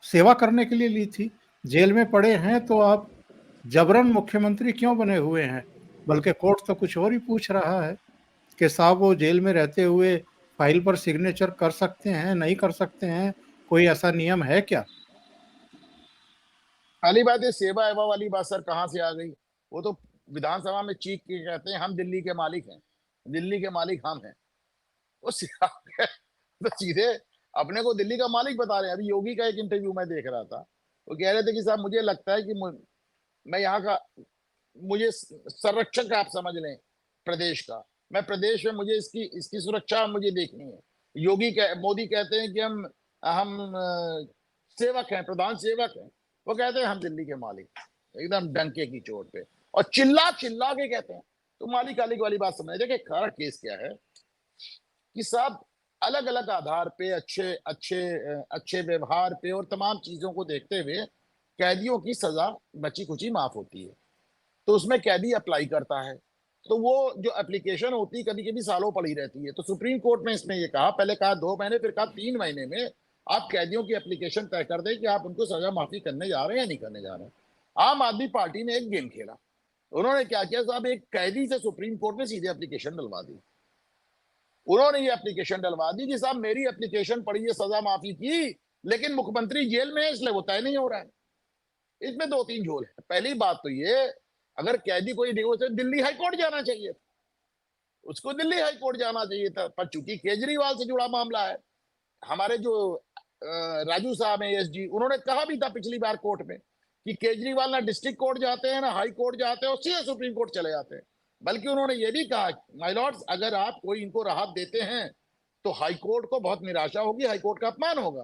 सेवा करने के लिए ली थी। जेल में पड़े हैं तो आप जबरन मुख्यमंत्री क्यों बने हुए हैं? बल्कि कोर्ट तो कुछ और ही पूछ रहा है कि साहब वो जेल में रहते हुए फाइल पर सिग्नेचर कर सकते हैं, नहीं कर सकते हैं, कोई ऐसा नियम है क्या? पहली बात है, सेवा एवा वाली बात सर कहाँ से आ गई? वो तो विधानसभा में चीख के कहते हैं हम दिल्ली के मालिक हैं, दिल्ली के मालिक हम हैं। वो तो सीधे अपने को दिल्ली का मालिक बता रहे हैं। अभी योगी का एक इंटरव्यू मैं देख रहा था, वो कह रहे थे कि साहब मुझे लगता है कि मैं यहाँ का, मुझे संरक्षक आप समझ लें प्रदेश का। मैं प्रदेश में, मुझे इसकी इसकी सुरक्षा मुझे देखनी है। मोदी कहते हैं कि हम सेवक हैं, प्रधान सेवक हैं। वो कहते हैं हम दिल्ली के मालिक, एकदम डंके की चोट पे, और चिल्ला चिल्ला के कहते हैं। तो मालिक आलिक वाली बात समझ। देखिए खरा केस क्या है कि सब अलग अलग आधार पे, अच्छे अच्छे अच्छे व्यवहार पे और तमाम चीजों को देखते हुए कैदियों की सजा बची खुची माफ होती है। तो उसमें कैदी अप्लाई करता है, तो वो जो एप्लीकेशन होती है कभी कभी सालों पड़ी रहती है। तो सुप्रीम कोर्ट ने इसमें ये कहा, पहले कहा 2 महीने, फिर कहा 3 महीने में आप कैदियों की एप्लीकेशन तय कर दें कि आप उनको सजा माफी करने जा रहे हैं या नहीं करने जा रहे हैं। आम आदमी पार्टी ने एक गेम खेला। उन्होंने क्या किया साहब, एक कैदी से सुप्रीम कोर्ट में सीधे एप्लीकेशन डलवा दी। उन्होंने ये एप्लीकेशन डलवा दी कि साहब मेरी एप्लीकेशन पड़ी है सजा माफी की, लेकिन मुख्यमंत्री जेल में है इसलिए वो तय नहीं हो रहा है। इसमें दो तीन झोल है। पहली बात तो ये, अगर कैदी कोई डिवोर्स है, दिल्ली हाई कोर्ट जाना चाहिए था, उसको दिल्ली हाई कोर्ट जाना चाहिए था। पर चूंकि केजरीवाल से जुड़ा मामला है, हमारे जो राजू साहब है एसजी, उन्होंने कहा भी था पिछली बार कोर्ट में कि केजरीवाल ना डिस्ट्रिक्ट कोर्ट जाते हैं ना हाई कोर्ट जाते हैं और सीधे सुप्रीम कोर्ट चले जाते हैं। बल्कि उन्होंने ये भी कहा, माय लॉर्ड्स, अगर आप कोई इनको राहत देते हैं तो हाई कोर्ट को बहुत निराशा होगी, हाई कोर्ट का अपमान होगा।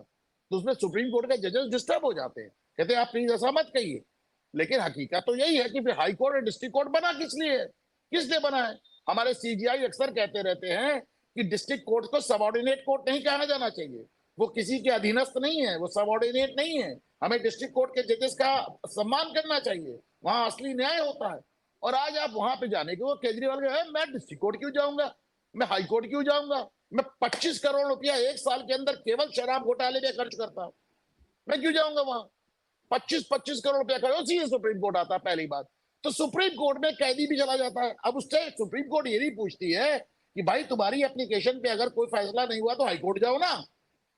तो उसमें सुप्रीम कोर्ट के जजेस डिस्टर्ब हो जाते हैं, कहते हैं आप प्लीज ऐसा मत कहिए। लेकिन हकीकत तो यही है कि फिर हाई कोर्ट और डिस्ट्रिक्ट कोर्ट बना किस लिए है, किसने बना है? हमारे सीजीआई अक्सर कहते रहते हैं कि डिस्ट्रिक्ट कोर्ट को सबऑर्डिनेट कोर्ट नहीं कहा जाना चाहिए, वो किसी के अधीनस्थ नहीं है, वो सबऑर्डिनेट नहीं है। हमें डिस्ट्रिक्ट कोर्ट के जजेस का सम्मान करना चाहिए, वहां असली न्याय होता है। और आज आप वहां पे जाने के वो केजरीवाल के मैं डिस्ट्रिक्ट कोर्ट क्यों जाऊंगा, मैं हाई कोर्ट क्यों जाऊंगा, मैं 25 करोड़ रुपया एक साल के अंदर केवल शराब घोटाले में खर्च करता हूं, मैं क्यों जाऊंगा वहां? 25-25 करोड़ रुपया खर्च सीधे सुप्रीम कोर्ट आता है पहली बात। तो सुप्रीम कोर्ट में कैदी भी चला जाता है। अब उससे सुप्रीम कोर्ट ये नहीं पूछती है कि भाई तुम्हारी एप्लीकेशन पे अगर कोई फैसला नहीं हुआ तो हाईकोर्ट जाओ ना,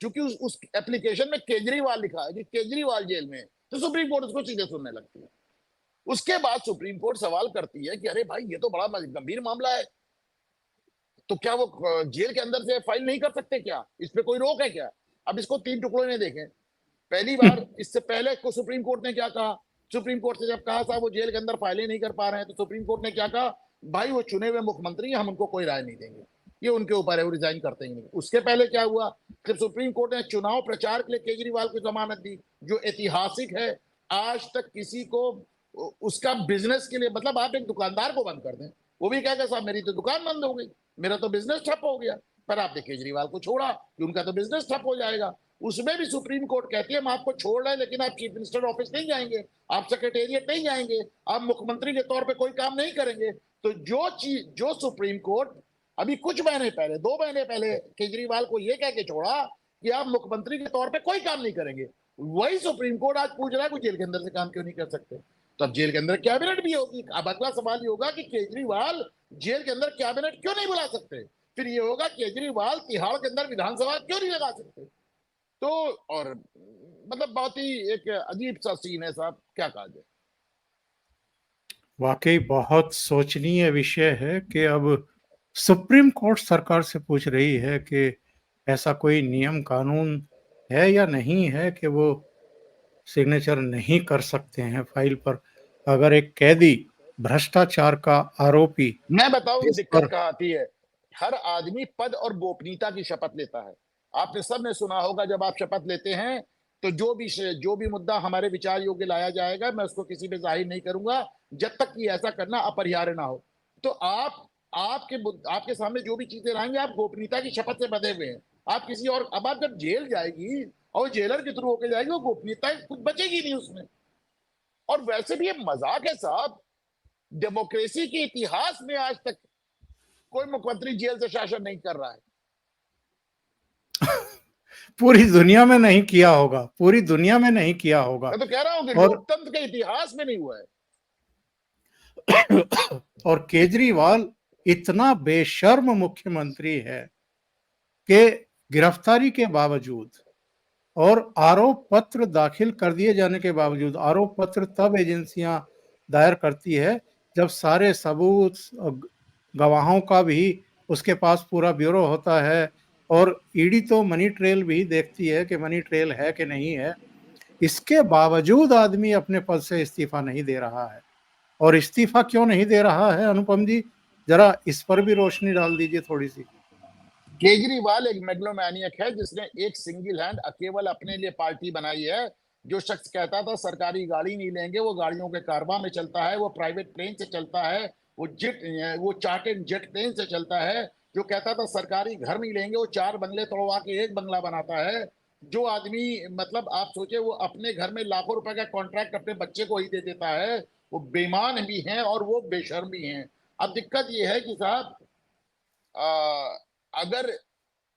क्योंकि उस एप्लीकेशन में केजरीवाल लिखा है कि केजरीवाल जेल में, तो सुप्रीम कोर्ट उसको सीधे सुनने लगती है। उसके बाद सुप्रीम कोर्ट सवाल करती है कि अरे भाई ये तो बड़ा गंभीर मामला है, तो क्या वो जेल के अंदर से फाइल नहीं कर सकते क्या, इस पे कोई रोक है क्या? अब इसको 3 टुकड़ों में देखें। पहली बार इससे पहले को सुप्रीम कोर्ट ने क्या कहा, सुप्रीम कोर्ट से जब कहा साहब वो जेल के अंदर फाइलें नहीं कर पा रहे हैं, तो सुप्रीम कोर्ट ने क्या कहा, भाई वो चुने हुए मुख्यमंत्री हैं, हम उनको कोई राय नहीं देंगे, ये उनके ऊपर है, वो रिजाइन करते ही नहीं। उसके पहले क्या हुआ, जब सुप्रीम कोर्ट ने चुनाव प्रचार के लिए केजरीवाल को जमानत दी, जो ऐतिहासिक है, आज तक किसी को उसका बिजनेस के लिए, मतलब आप एक दुकानदार को बंद कर दें, वो भी कहेगा साहब मेरी तो दुकान बंद हो गई, मेरा तो बिजनेस ठप हो गया, पर आपने केजरीवाल को छोड़ा कि उनका तो बिजनेस ठप हो जाएगा। उसमें भी सुप्रीम कोर्ट कहती है हम आपको छोड़ रहे हैं, लेकिन आप चीफ मिनिस्टर ऑफिस नहीं जाएंगे, आप सेक्रेटेरिएट नहीं जाएंगे, आप मुख्यमंत्री के तौर पे कोई काम नहीं करेंगे। तो जो चीज, जो सुप्रीम कोर्ट अभी कुछ महीने पहले, 2 महीने पहले केजरीवाल को यह कह के छोड़ा कि आप मुख्यमंत्री के तौर पे कोई काम नहीं करेंगे, वही सुप्रीम कोर्ट आज पूछ रहा है कि जेल के अंदर से काम क्यों नहीं कर सकते। तो अब जेल के अंदर कैबिनेट भी होगी। अब अगला सवाल ये होगा कि केजरीवाल जेल के अंदर कैबिनेट क्यों नहीं बुला सकते, फिर ये होगा केजरीवाल तिहाड़ के अंदर विधानसभा क्यों नहीं लगा सकते। तो और मतलब बहुत ही एक अजीब सा सीन है साहब, क्या कहा जाए। वाकई बहुत सोचनीय विषय है कि अब सुप्रीम कोर्ट सरकार से पूछ रही है कि ऐसा कोई नियम कानून है या नहीं है कि वो सिग्नेचर नहीं कर सकते हैं फाइल पर। अगर एक कैदी, भ्रष्टाचार का आरोपी मैं बताऊं जिस दिक्कत पर कहाँ आती है, हर आदमी पद और गोपनीयता की शपथ लेता है। आपने सबने सुना होगा जब आप शपथ लेते हैं तो जो भी मुद्दा हमारे विचार योग्य लाया जाएगा मैं उसको किसी पे जाहिर नहीं करूंगा जब तक कि ऐसा करना अपरिहार्य ना हो। तो आपके सामने जो भी चीजें लाएंगे आप गोपनीयता की शपथ से बंधे हुए हैं। आप किसी और, अब आप जब जेल जाएगी और जेलर के थ्रू होकर जाएगी, वो गोपनीयता कुछ बचेगी नहीं उसमें। और वैसे भी ये मजाक है साहब, डेमोक्रेसी के इतिहास में आज तक कोई मुख्यमंत्री जेल से शासन नहीं कर रहा है। पूरी दुनिया में नहीं किया होगा, पूरी दुनिया में नहीं किया होगा। मैं तो कह रहा हूं कि और लोकतंत्र के इतिहास में नहीं हुआ है। और केजरीवाल इतना बेशर्म मुख्यमंत्री है कि गिरफ्तारी के बावजूद और आरोप पत्र दाखिल कर दिए जाने के बावजूद, आरोप पत्र तब एजेंसियां दायर करती है जब सारे सबूत, गवाहों का भी उसके पास पूरा ब्यूरो होता है, और ईडी तो मनी ट्रेल भी देखती है कि मनी ट्रेल है कि नहीं है। इसके बावजूद आदमी अपने पद से इस्तीफा नहीं दे रहा है। और इस्तीफा क्यों नहीं दे रहा है अनुपम जी, जरा इस पर भी रोशनी डाल दीजिए थोड़ी सी। केजरीवाल एक मेगलोमैनियक है जिसने एक सिंगल हैंड केवल अपने लिए पार्टी बनाई है। जो शख्स कहता था सरकारी गाड़ी नहीं लेंगे, वो गाड़ियों के कारवां में चलता है, वो प्राइवेट प्लेन से चलता है, वो चार्टर्ड जेट प्लेन से चलता है। जो कहता था सरकारी घर नहीं लेंगे, वो 4 बंगले तोड़वा के एक बंगला बनाता है। जो आदमी, मतलब आप सोचे, वो अपने घर में लाखों रुपए का कॉन्ट्रैक्ट अपने बच्चे को ही दे देता है। वो बेईमान भी हैं और वो बेशर्म भी हैं। अब दिक्कत ये है कि साहब अगर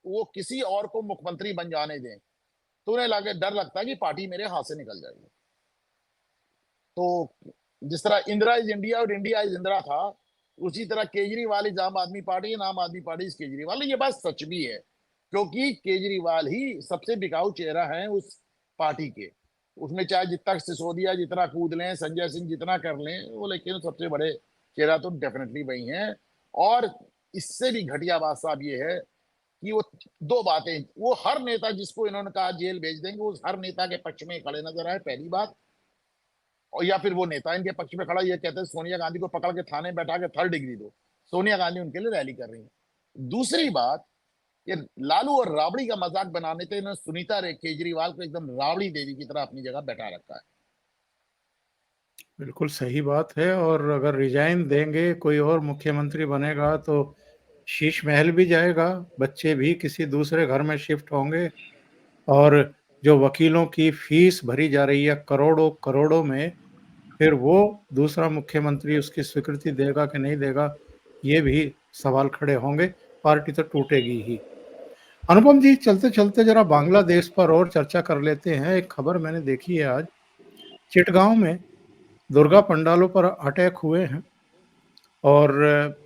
वो किसी और को मुख्यमंत्री बन जाने दें तो उन्हें डर लगता है कि पार्टी मेरे हाथ से निकल जाएगी। तो जिस तरह इंदिरा इज इंडिया और इंडिया इज इंदिरा था, उसी तरह केजरीवाल इज आम आदमी पार्टी, आम आदमी पार्टी इज केजरीवाल। ये बात सच भी है, क्योंकि केजरीवाल ही सबसे बिकाऊ चेहरा है उस पार्टी के। उसमें चाहे जितना सिसोदिया जितना कूद लें, संजय सिंह जितना कर लें, वो लेकिन सबसे बड़े चेहरा तो डेफिनेटली वही हैं। और इससे भी घटिया बात साहब ये है कि वो दो बातें, वो हर नेता जिसको इन्होंने कहा जेल भेज देंगे, उस हर नेता के पक्ष में खड़े नजर आए, पहली बात। और या फिर वो नेता इनके पक्ष में खड़ा ये कहते हैं सोनिया गांधी को पकड़ के थाने में बैठा के 3rd डिग्री दो, सोनिया गांधी उनके लिए रैली कर रही है। दूसरी बात, ये लालू और राबड़ी का मजाक बनाने थे, इन्होंने सुनीता केजरीवाल को एकदम राबड़ी देवी की तरह अपनी जगह बैठा रखा है। बिल्कुल सही बात है। और अगर रिजाइन देंगे, कोई और मुख्यमंत्री बनेगा तो शीश महल भी जाएगा, बच्चे भी किसी दूसरे घर में शिफ्ट होंगे। और जो वकीलों की फीस भरी जा रही है करोड़ों करोड़ों में, फिर वो दूसरा मुख्यमंत्री उसकी स्वीकृति देगा कि नहीं देगा, ये भी सवाल खड़े होंगे। पार्टी तो टूटेगी ही। अनुपम जी, चलते चलते जरा बांग्लादेश पर और चर्चा कर लेते हैं। एक खबर मैंने देखी है आज, चिटगांव में दुर्गा पंडालों पर अटैक हुए हैं। और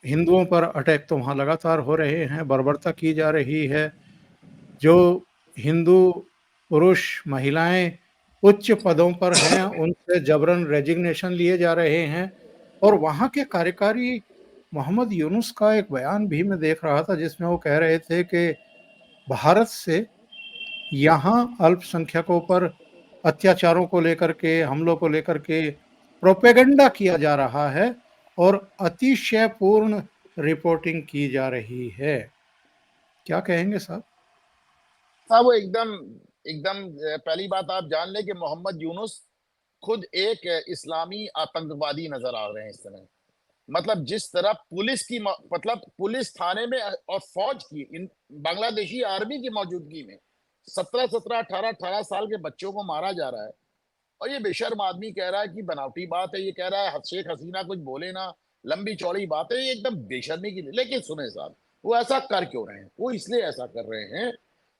हिंदुओं पर अटैक तो वहां लगातार हो रहे हैं, बर्बरता की जा रही है। जो हिंदू पुरुष महिलाएं उच्च पदों पर हैं, उनसे जबरन रेजिग्नेशन लिए जा रहे हैं। और वहां के कार्यकारी मोहम्मद यूनुस का एक बयान भी मैं देख रहा था, जिसमें वो कह रहे थे कि भारत से यहाँ अल्पसंख्यकों पर अत्याचारों को लेकर के, हमलों को लेकर के प्रोपेगेंडा किया जा रहा है और अतिशयपूर्ण रिपोर्टिंग की जा रही है। क्या कहेंगे साहब? हाँ, वो एकदम एकदम पहली बात आप जान लें कि मोहम्मद यूनुस खुद एक इस्लामी आतंकवादी नजर आ रहे हैं इस समय। मतलब जिस तरह पुलिस की मतलब पुलिस थाने में और फौज की, इन बांग्लादेशी आर्मी की मौजूदगी में 17-17, 18-18 साल के बच्चों को मारा जा रहा है। और ये बेशर्म आदमी कह रहा है कि बनावटी बात है, ये कह रहा है शेख हसीना कुछ बोले ना, लंबी चौड़ी बात है, ये एकदम बेशर्मी की। लेकिन सुने साहब, वो ऐसा कर क्यों रहे हैं? वो इसलिए ऐसा कर रहे हैं,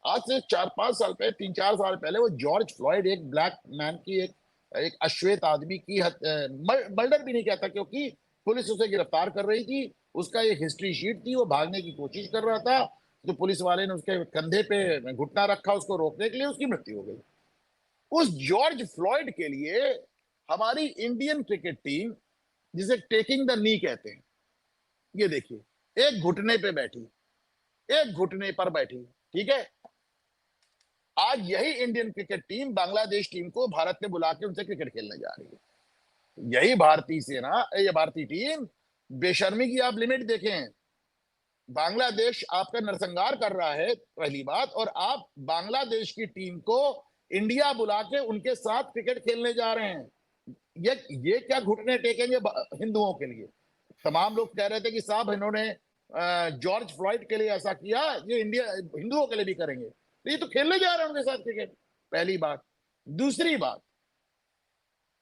आज से 4-5 साल पहले, 3-4 साल पहले, वो जॉर्ज फ्लॉयड, एक ब्लैक मैन की, एक एक अश्वेत आदमी की मर्डर भी नहीं कहता, क्योंकि पुलिस उसे गिरफ्तार कर रही थी, उसका एक हिस्ट्री शीट थी, वो भागने की कोशिश कर रहा था, तो पुलिस वाले ने उसके कंधे पे घुटना रखा उसको रोकने के लिए, उसकी मृत्यु हो गई। उस जॉर्ज फ्लॉयड के लिए हमारी इंडियन क्रिकेट टीम, जिसे टेकिंग द नी कहते हैं, ये देखिए, एक घुटने पे बैठी, एक घुटने पर बैठी, ठीक है। आज यही Indian cricket team Bangladesh team को भारत ने बुला के उनसे क्रिकेट खेलने जा रही है। यही भारतीय सेना, ये भारतीय टीम, बेशर्मी की आप लिमिट देखें। बांग्लादेश आपका नरसंहार कर रहा है, पहली बात, और आप बांग्लादेश की टीम को इंडिया बुला के उनके साथ क्रिकेट खेलने जा रहे हैं। ये क्या घुटने टेकेंगे हिंदुओं के लिए? तमाम लोग कह रहे थे कि साहब इन्होंने जॉर्ज फ्लॉयड के लिए ऐसा किया, ये इंडिया हिंदुओं के लिए भी करेंगे। ये तो खेलने जा रहे हैं उनके साथ क्रिकेट, पहली बात। दूसरी बात,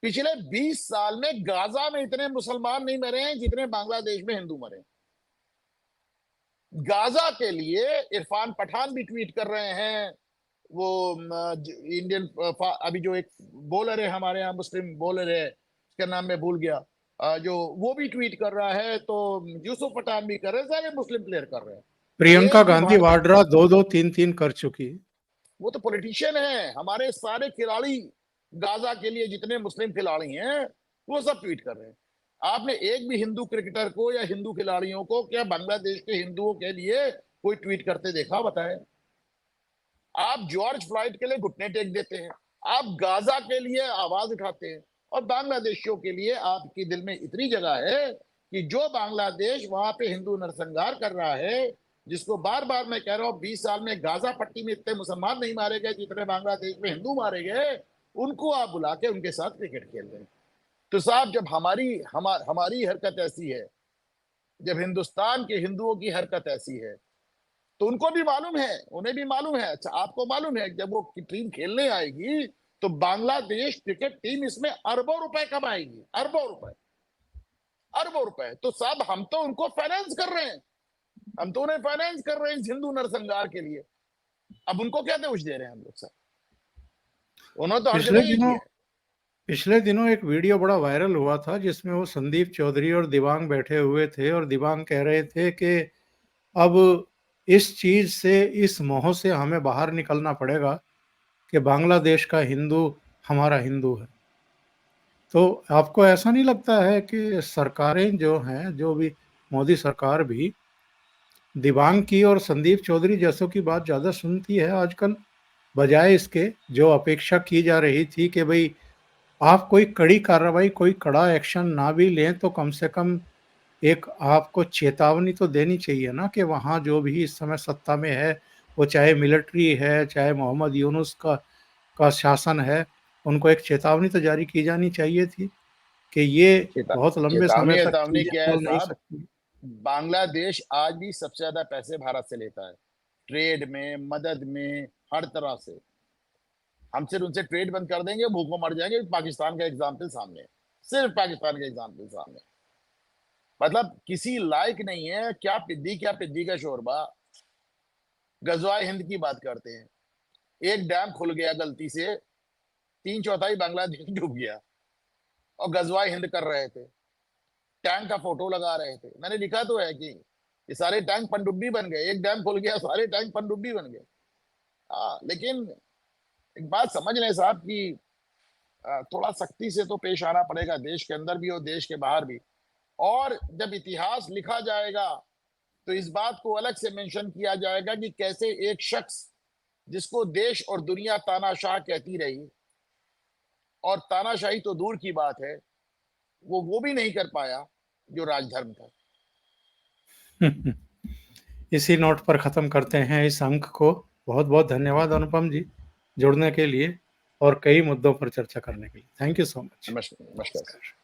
पिछले 20 साल में गाजा में इतने मुसलमान नहीं मरे हैं जितने बांग्लादेश में हिंदू मरे। गाजा के लिए इरफान पठान भी ट्वीट कर रहे हैं, वो इंडियन अभी जो एक बॉलर है हमारे यहाँ, मुस्लिम बॉलर है, उसका नाम मैं भूल गया, जो वो भी ट्वीट कर रहा है, तो यूसुफ पठान भी कर रहे हैं, सारे मुस्लिम प्लेयर कर रहे हैं। प्रियंका एक भी गांधी भारत, वाड्रा 2-2 3-3 कर चुकी। वो तो पॉलिटिशियन है। हमारे सारे खिलाड़ी गाजा के लिए जितने मुस्लिम खिलाड़ी हैं, वो सब ट्वीट कर रहे हैं। आपने एक भी हिंदू क्रिकेटर को या हिंदू खिलाड़ियों को क्या बांग्लादेश के हिंदुओं के लिए कोई ट्वीट करते देखा? बताएं। आप जॉर्ज फ्लॉयड के लिए घुटने टेक देते हैं, आप गाजा के लिए आवाज उठाते हैं, और बांग्लादेशियों के लिए आपके दिल में इतनी जगह है कि जो बांग्लादेश वहां पे हिंदू नरसंहार कर रहा है, जिसको बार बार मैं कह रहा हूं, 20 साल में गाजा पट्टी में इतने मुसलमान नहीं मारे गए जितने बांग्लादेश में हिंदू मारे गए, उनको आप बुला के उनके साथ क्रिकेट खेल रहे हैं। तो साहब, जब हमारी हरकत ऐसी है, जब हिंदुस्तान के हिंदुओं की हरकत ऐसी है, तो उनको भी मालूम है, उन्हें भी मालूम है। अच्छा, आपको मालूम है जब वो टीम खेलने आएगी तो बांग्लादेश क्रिकेट टीम इसमें अरबों रुपए कमाएगी, अरबों रुपए, अरबों रुपए। तो साहब, हम तो उनको फाइनेंस कर रहे हैं, हम तो उन्हें फाइनेंस कर रहे हैं इस हिंदू नरसंहार के लिए। अब उनको क्या दोष दे रहे हैं हम लोग? सर, उन्होंने तो हर पिछले जगह ये दिनों किया है। पिछले दिनों एक वीडियो बड़ा वायरल हुआ था, जिसमें वो संदीप चौधरी और दिबांग बैठे हुए थे और दिबांग कह रहे थे कि अब इस चीज से, इस मोह से हमें बाहर निकलना पड़ेगा कि बांग्लादेश का हिंदू हमारा हिंदू है। तो आपको ऐसा नहीं लगता है कि सरकारें जो हैं, जो भी मोदी सरकार भी दिबांग की और संदीप चौधरी जैसों की बात ज़्यादा सुनती है आजकल, बजाय इसके जो अपेक्षा की जा रही थी कि भाई आप कोई कड़ी कार्रवाई, कोई कड़ा एक्शन ना भी लें तो कम से कम एक आपको चेतावनी तो देनी चाहिए ना कि वहाँ जो भी इस समय सत्ता में है, वो चाहे मिलिट्री है, चाहे मोहम्मद यूनुस का शासन है, उनको एक चेतावनी तो जारी की जानी चाहिए थी कि ये बहुत लंबे समय चेतावनी तक चेतावनी चीज़ें क्या है चल नहीं साहब? सकती। बांग्लादेश आज भी सबसे ज्यादा पैसे भारत से लेता है, ट्रेड में, मदद में, हर तरह से। हम सिर्फ उनसे ट्रेड बंद कर देंगे, भूखों मर जाएंगे। पाकिस्तान का एग्जाम्पल सामने है, सिर्फ पाकिस्तान का एग्जाम्पल सामने है। मतलब किसी लायक नहीं है। क्या पिद्दी का शोरबा। गजवाए हिंद की बात करते हैं, एक डैम खुल गया गलती से, 3/4 बांग्लादेश डूब गया, और गजवाए हिंद कर रहे थे, टैंक का फोटो लगा रहे थे। मैंने लिखा तो है कि ये सारे टैंक पनडुब्बी बन गए, एक डैम खुल गया, सारे टैंक पनडुब्बी बन गए। लेकिन एक बात समझ लें साहब कि थोड़ा सख्ती से तो पेश आना पड़ेगा, देश के अंदर भी और देश के बाहर भी। और जब इतिहास लिखा जाएगा तो इस बात को अलग से मेंशन किया जाएगा कि कैसे एक शख्स जिसको देश और दुनिया तानाशाह कहती रही, और तानाशाही तो दूर की बात है, वो भी नहीं कर पाया जो राजधर्म था। इसी नोट पर ख़त्म करते हैं इस अंक को। बहुत बहुत धन्यवाद अनुपम जी जुड़ने के लिए और कई मुद्दों पर चर्चा करने के लिए। Thank you so much. नमस्कार। नमस्कार।